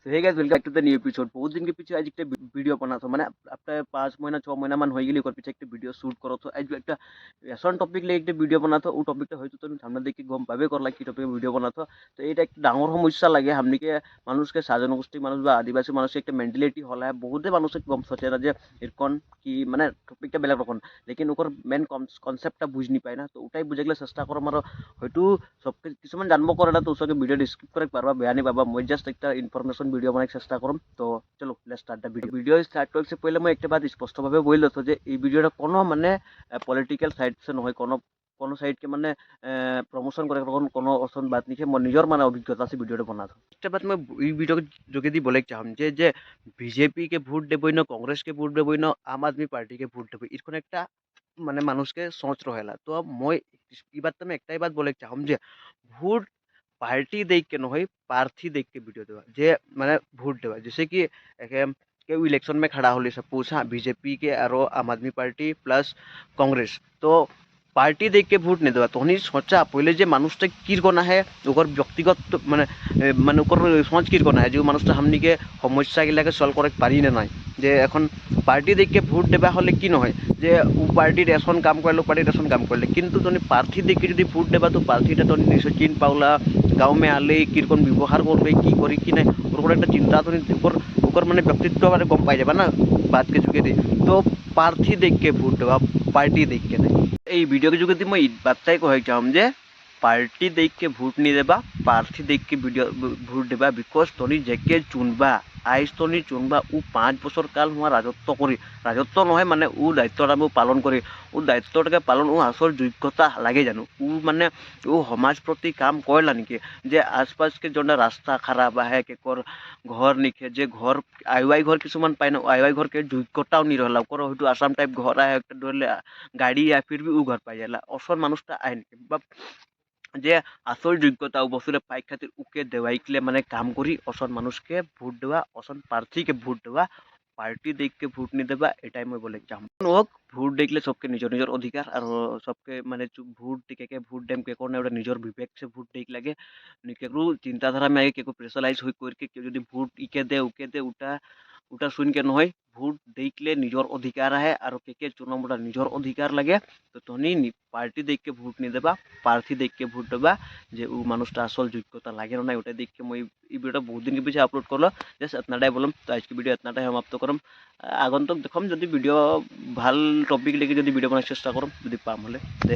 तो hey guys welcome to the new episode. बहुत दिन के पीछे आज एक वीडियो बना था मैंने आफ्टर 5 महीना 6 महीना मान हो गई पीछे एक वीडियो शूट करो तो आज एक एसन टपिक ले एक वीडियो बना था ও টপিকটা হয়তো তুমি সামনে দেখি গম পাবে করলা কি টপিকে ভিডিও বানাতো তো এটা একটা ডাঙর সমস্যা লাগে হামনিকে মানুষকে জনগোষ্ঠী মানুষ বা আদিবাসী মানুষের একটা মেন্টালিটি হলা বহুতে মানুষকে গম সচে না যে এরকম কি মানে টপিকটা বেলেগ রকম লেকিন ওকর মেন কনসেপ্টটা বুঝ নি পায় না তো ওটাই বুঝাইলে চেষ্টা করম আর হয়তো সব কিছুমান জানব করে না তো ওসকে ভিডিও ডিসক্রিপ করে পারবা বেয়া নি পাবা মই জাস্ট একটা ইনফরমেশন ভিডিও বানাই চেষ্টা করম তো চলো let's start the video video start করছে পহলে মই একটা বাত স্পষ্টভাবে বলে দিছো যে এই ভিডিওটা কোনো মানে পলিটিক্যাল সাইড সে নহয় কোনো কোনো সাইডকে মানে প্রমোশন করে কোনো অসন বাত নিছে মই নিজৰ মানে অভিজ্ঞতা আছে ভিডিওটা বনাতো একটা বাত মই এই ভিডিও যোগেদি বলে চাহাম যে বিজেপি কে ভোট দেবই না কংগ্রেস কে ভোট দেবই না আম আদমি পার্টি কে ভোট দেবই এরকম একটা মানে মানুষকে সোচ রহেলা তো মই এই বাত আমি একটাই বাত বলে চাহাম যে ভোট পার্টি দেখ के নহয় प्रार्थी देख के वीडियो देवा जे মানে ভোট দেवा जैसे कि কেউ ইলেকশন में खड़ा होली सपोज हाँ बीजेपी के और आम आदमी पार्टी प्लस कांग्रेस तो पार्टी देख के भोट नहीं देवा तहनी सोचा पहले जे मानुषटा किरकन आए ओकर व्यक्तिगत মানে মানে ওকর সমাজ কিরকন আহে যে মানুষটা হামনিকে সমস্যাগিলাকে সলভ করে পারি না নাই যে এখন পার্টি দেখে ভোট দেবা হলে কি নহয় যে ও পার্টির এখন কাম করলো পার্টির এখন কাম করলে কিন্তু তুমি প্রার্থী দেখে যদি ভোট দেবা তো প্রার্থীটা তুমি নিশ্চয় চিন পাওলা গাঁव में आले কিরকন ব্যবহার করবে কি করি কি নাই ওর একটা চিন্তা তুমি ওকর ওকর মানে ব্যক্তিত্ব মানে গম পাই যাবা না বাত के जुगे दी तो प्रार्थी देख के भोट देवा पार्टी देख के नहीं এই ভিডিওকে যোগেদি মই বার্তাই কহে চাম যে পার্টি দেখ के ভোট नहीं देबा प्रार्थी देख के वीडियो भोट देबा बिकज तनी जेके चुनबा আইজ তনি চুনবা ও 5 বছর কাল হোৱা ৰাজত্ব কৰি ৰাজত্ব নহয় মানে ও দায়িত্বটা পালন কৰি ও দায়িত্বটাকে পালন ও আসল যোগ্যতা লাগে জানো ও মানে ও সমাজ প্রতি কাম করলা নাকি যে আশপাশ के जोना रास्ता खराब है के कर घर निके जे घर आईवाई घर কিছুমান পাই না आईवाई घर के যোগ্যতাও নি रहला कर হয়তো আসাম টাইপ घर है একটা ধরলে গাড়ি या फिर भी ও घर পাই जाला অসল মানুষটা আই নাকি বা যে আসল যোগ্যতা বছরে পাই খাतिर ওকে দেওয়াইকলে মানে কাম করি অসন মানুষকে ভোট দেওয়া অসন প্রার্থীকে ভোট দেওয়া পার্টি দেখকে ভোট নি দেবা এটাই মই বলে চাম হোক ভোট দেখলে সবকে নিজৰ নিজৰ অধিকাৰ আৰু সবকে মানে ভোট দিকে ভোট দেম কে কোনে ওটা নিজৰ বিবেক से ভোট দেখ লাগে কেকু চিন্তাধারা में आगे केको प्रेशराइज হই করকে কেউ যদি ভোট ইকে দে উকে দে উটা উটা শুন के নহয় ভোট দেখলে নিজৰ অধিকাৰ আহে আৰু কেকে চুনামটা নিজৰ অধিকাৰ লাগে তো তনি পার্টি দেখকে ভোট নি দেবা প্রার্থী দেখকে ভোট দেবা যে ও মানুষটা আসল যোগ্যতা লাগে না ওটা দেখকে মই এই ভিডিওটা বহুত দিন के पीछे আপলোড করলো জাস্ট এতনাটাই বললাম তো আজকে ভিডিও এতনাটাই সমাপ্ত করম আগন্তুক দেখম যদি ভিডিও ভাল টপিক লেগে যদি ভিডিও বানার চেষ্টা করম যদি পাম হলে দে